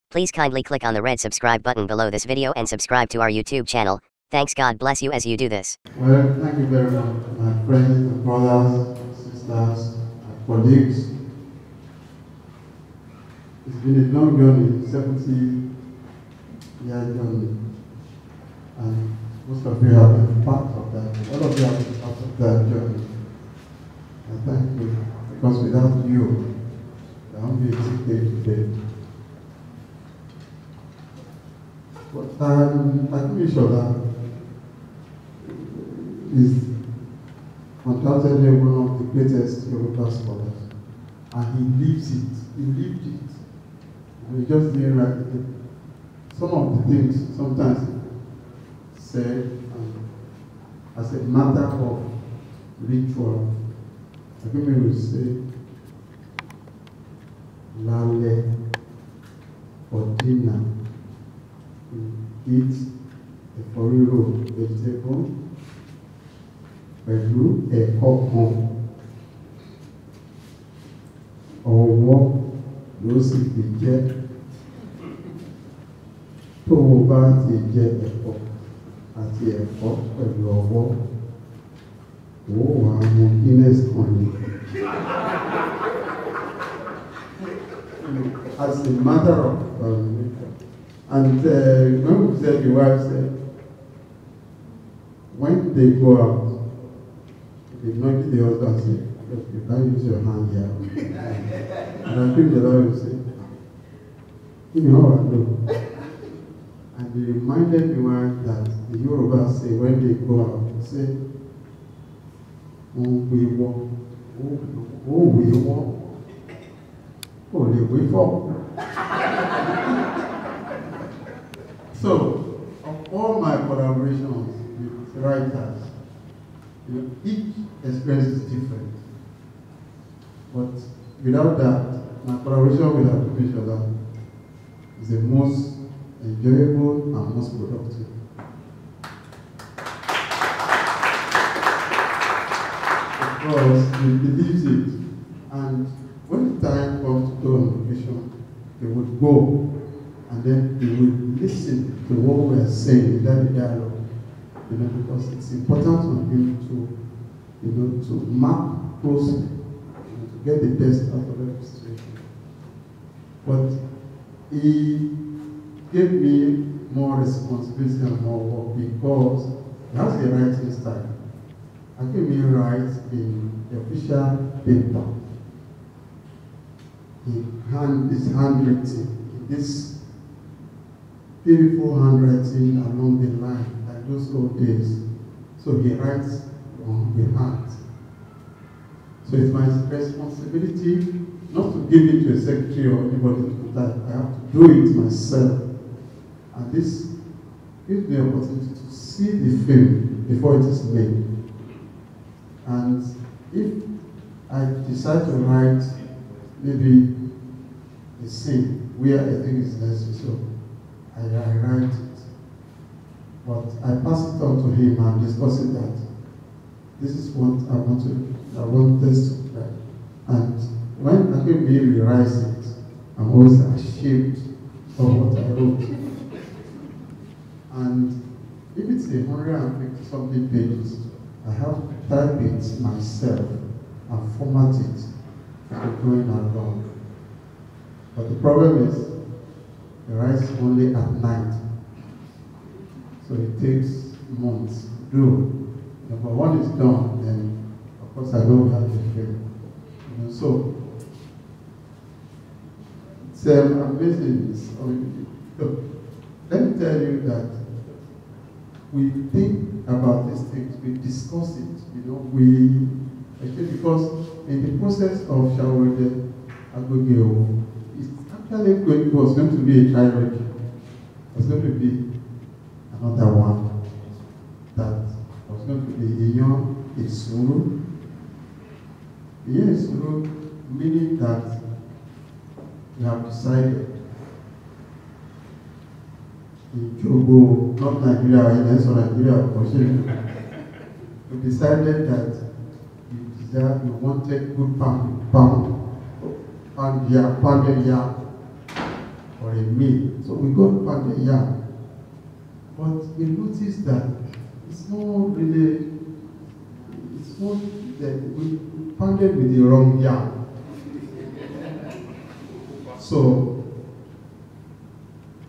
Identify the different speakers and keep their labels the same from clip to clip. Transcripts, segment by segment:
Speaker 1: Please kindly click on the red subscribe button below this video and subscribe to our YouTube channel. Thanks, God bless you as you do this.
Speaker 2: Well, thank you very much, my friends, my brothers, sisters, my colleagues. It's been a long journey, 70-year journey. And most of you have been part of that. All of you have been part of that journey. And thank you, because without you, there won't be a sick day today. But I'm pretty sure that is undoubtedly one of the greatest Yoruba scholars. And he lives it. He lived it. And he just didn't write it. Some of the things sometimes said as a matter of ritual. I think we will say lale for dinner. We eat a foriro vegetable pẹ̀lú ẹ̀kọ́ kan. Ọwọ́ ló sì fi jẹ́. Tó o bá ti jẹ ẹ̀kọ́ àti ẹ̀kọ́ pẹ̀lú ọwọ́, ó wà á mú Guinness kan ni. As a matter of and when we said, the wife said, when they go out, they knock the husband and say, look, you can't use your hand here. And I think the Lord will say, give me all I know. And they reminded me that the Yoruba say, when they go out, they say, oh, we walk, oh, they wait for. So, of all my collaborations with writers, each experience is different. But without that, my collaboration with Akubishola is the most enjoyable and most productive. Because he believes it. And when the time comes to go on vacation, they would go and then they would listen to what we are saying in that dialogue. Because it's important for him to map closely, to get the best out of every situation. But he gave me more responsibility and more work because he has a writing style. I gave me write in the official paper. His handwritten, this beautiful handwriting along the line, like those old days. So he writes on the heart. So it's my responsibility not to give it to a secretary or anybody to type. I have to do it myself. And this gives me the opportunity to see the film before it is made. And if I decide to write maybe a scene where I think it's necessary, so I write it. But I pass it on to him and discuss it that this is what I want this to write. And when Akemi rewrites it, I'm always ashamed of what I wrote. And if it's 150 something pages, I have to type it myself and format it for going along. But the problem is, he writes only at night. So it takes months to do. But when it's done, then of course I know how to feel. So it's amazing. Look, let me tell you that we think about these things, we discuss it, actually because in the process of Shaworede Agogeo, it's actually was going to be a trilogy. It was going to be another one that was going to be Iyon Isuru. Iyon Isuru, meaning that we have decided in Jogo, not Nigeria, in Nigeria, we decided that we wanted good pound, or a meal. So we got pounded yam. But we noticed that it's not really, it's not that we pounded with the wrong yam. So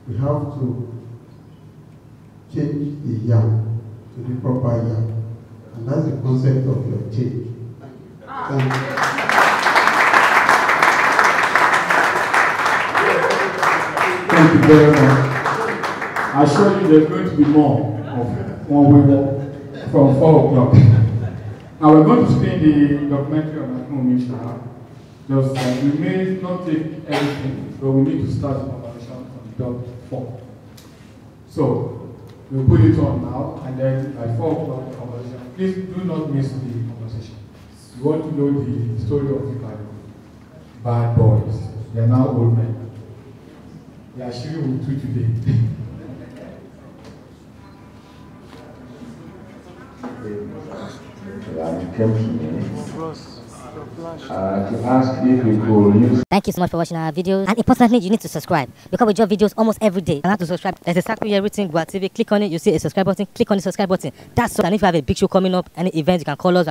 Speaker 2: we have to change the yam to the proper yam. And that's the concept of your change. Thank you.
Speaker 3: Thank you very much. I assure you there's going to be more of one way from 4 o'clock. Now we're going to spin the documentary on Akun Misha. Just we may not take everything, but we need to start the conversation on the dot 4. So we'll put it on now, and then by 4 o'clock the conversation. Please do not miss the conversation. You want to know the story of the bad boys. They are now old men. They are sharing with you today.
Speaker 4: Came to me to ask if we could use.
Speaker 5: Thank you so much for watching our videos, and importantly you need to subscribe because we drop videos almost every day. And how to subscribe? There's a circle here written Gboah TV. Click on it, you see a subscribe button. Click on the subscribe button. That's all. And if you have a big show coming up, any event, you can call us.